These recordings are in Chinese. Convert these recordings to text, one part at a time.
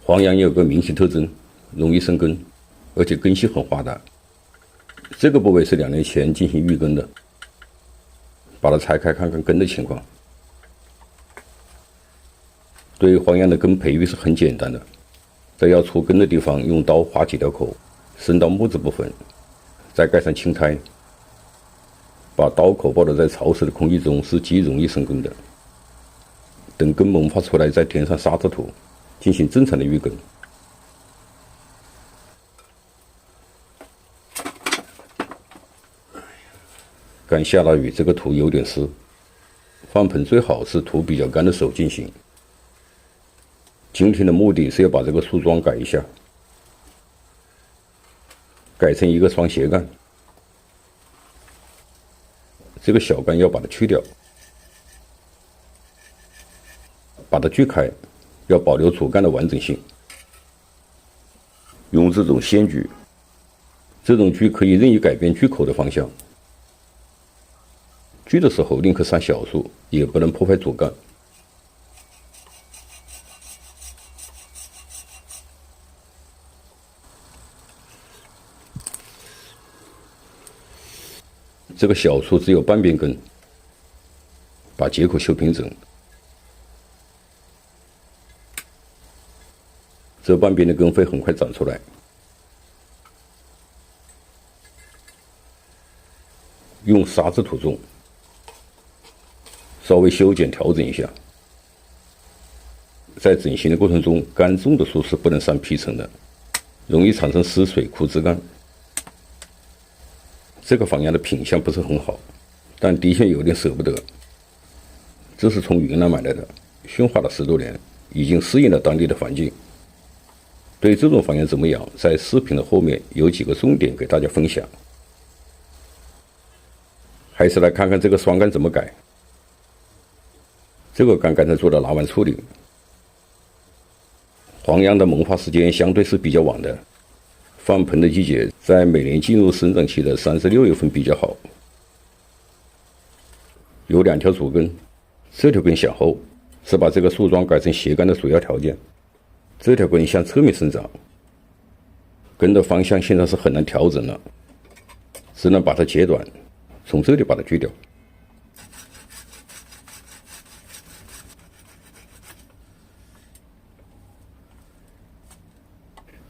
黄杨有个明显特征，容易生根，而且根系很发达。这个部位是2年前进行育根的，把它拆开看看根的情况。对黄杨的根培育是很简单的，在要出根的地方用刀划几条口，伸到木质部分，再盖上青苔，把刀口暴露在潮湿的空气中是极容易生根的。等根萌发出来，再填上沙子土，进行正常的育根。刚下大雨，这个土有点湿，放盆最好是土比较干的时候进行。今天的目的是要把这个树桩改一下，改成一个双斜杆，这个小杆要把它去掉，把它锯开，要保留主干的完整性。用这种线锯，这种锯可以任意改变锯口的方向。锯的时候宁可上小树，也不能破坏主干。这个小树只有半边根，把接口修平整。这半边的根会很快长出来。用沙子土种，稍微修剪调整一下。在整形的过程中，干种的树是不能上皮层的，容易产生湿水枯枝干。这个黄杨的品相不是很好，但的确有点舍不得。这是从云南买来的，驯化了10多年，已经适应了当地的环境。对这种黄杨怎么养，在视频的后面有几个重点给大家分享。还是来看看这个双杆怎么改。这个杆刚才做了拉弯处理。黄杨的萌发时间相对是比较晚的，放盆的季节在每年进入生长期的3至6月份比较好。有2条主根，这条根向后，是把这个树桩改成斜杆的主要条件。这条根向侧面生长，根的方向现在是很难调整了，只能把它截短，从这里把它锯掉。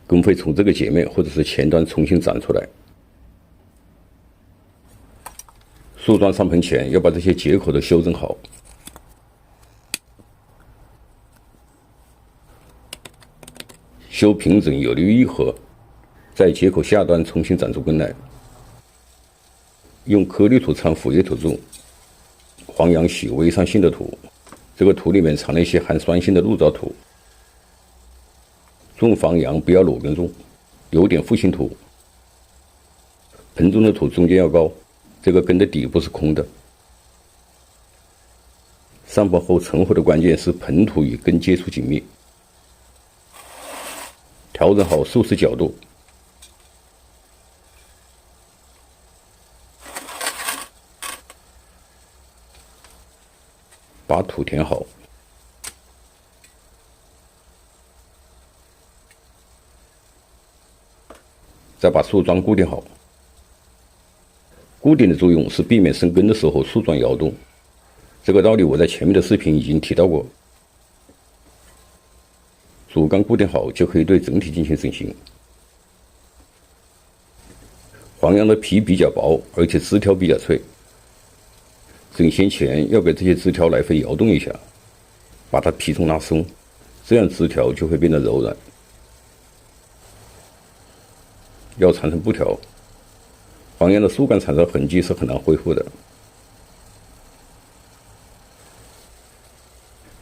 根会从这个截面或者是前端重新长出来。树桩上盆前要把这些接口都修正好，修平整有利于愈合，在接口下端重新长出根来。用颗粒土掺腐叶土种，黄杨喜微酸性的土，这个土里面藏了一些含酸性的鹿藻土。种黄杨不要裸根种，有点复性土。盆中的土中间要高，这个根的底部是空的。上盆后成活的关键是盆土与根接触紧密。调整好树势角度，把土填好，再把树桩固定好。固定的作用是避免生根的时候树桩摇动，这个道理我在前面的视频已经提到过。主干固定好就可以对整体进行整形。黄杨的皮比较薄，而且枝条比较脆。整形前要给这些枝条来回摇动一下，把它皮重拉松，这样枝条就会变得柔软。要缠成布条，黄杨的树干缠绕痕迹是很难恢复的。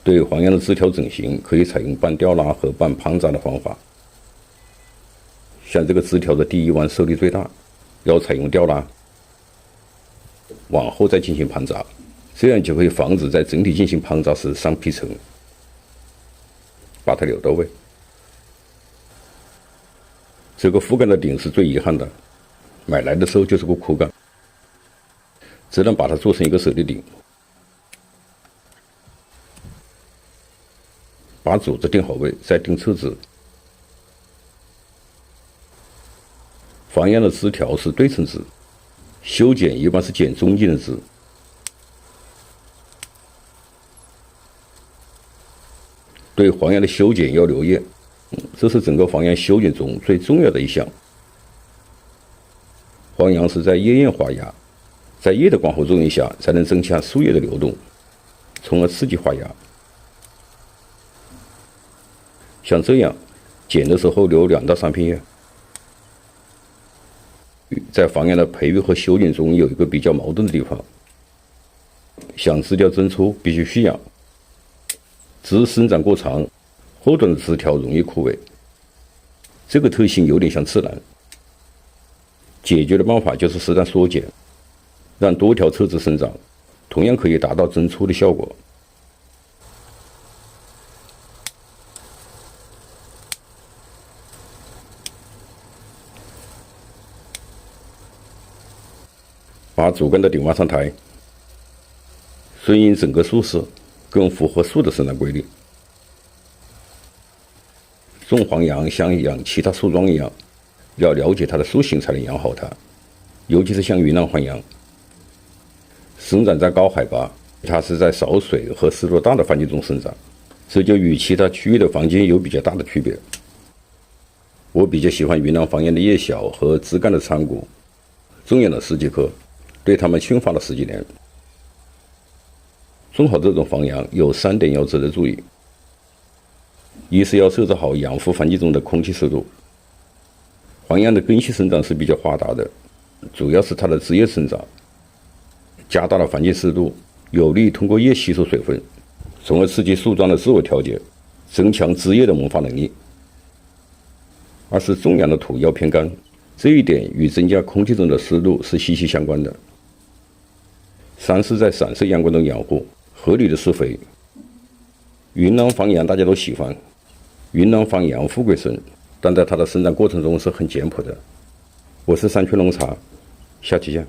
对黄杨的枝条整形，可以采用半吊拉和半盘扎的方法。像这个枝条的第一弯受力最大，要采用吊拉，往后再进行盘扎，这样就可以防止在整体进行盘扎时伤皮层，把它扭到位。这个副杆的顶是最遗憾的，买来的时候就是个枯杆，只能把它做成一个手立顶。把主子定好位，再定侧子，放养的枝条是对称枝，修剪一般是剪中间的枝。对黄杨的修剪要留叶，这是整个黄杨修剪中最重要的一项。黄杨是在叶沿花芽，在叶的光合作用下，才能增强树叶的流动，从而刺激花芽。像这样，剪的时候留2到3片叶。在黄杨的培育和修剪中有一个比较矛盾的地方，想枝条增粗必须蓄养，枝生长过长，后端的枝条容易枯萎，这个特性有点像刺兰。解决的办法就是适当缩减，让多条侧枝生长，同样可以达到增粗的效果。把主干的顶往上抬，顺应整个树势，更符合树的生长规律。种黄杨像养其他树桩一样，要了解它的树形才能养好它，尤其是像云南黄杨，生长在高海拔，它是在少水和湿度大的环境中生长，这就与其他区域的黄金有比较大的区别。我比较喜欢云南黄杨的叶小和枝干的长骨，种养了10几棵，对它们驯化了10几年。种好这种黄杨有3点要值得注意：一是要设置好养护环境中的空气湿度。黄杨的根系生长是比较发达的，主要是它的枝叶生长，加大了环境湿度，有利于通过叶吸收水分，从而刺激树桩的自我调节，增强枝叶的萌发能力。二是种养的土要偏干，这一点与增加空气中的湿度是息息相关的。3是在散射阳光中养护，合理的施肥。云南黄杨大家都喜欢，云南黄杨富贵生，但在它的生长过程中是很简朴的。我是山区农茶，下期见。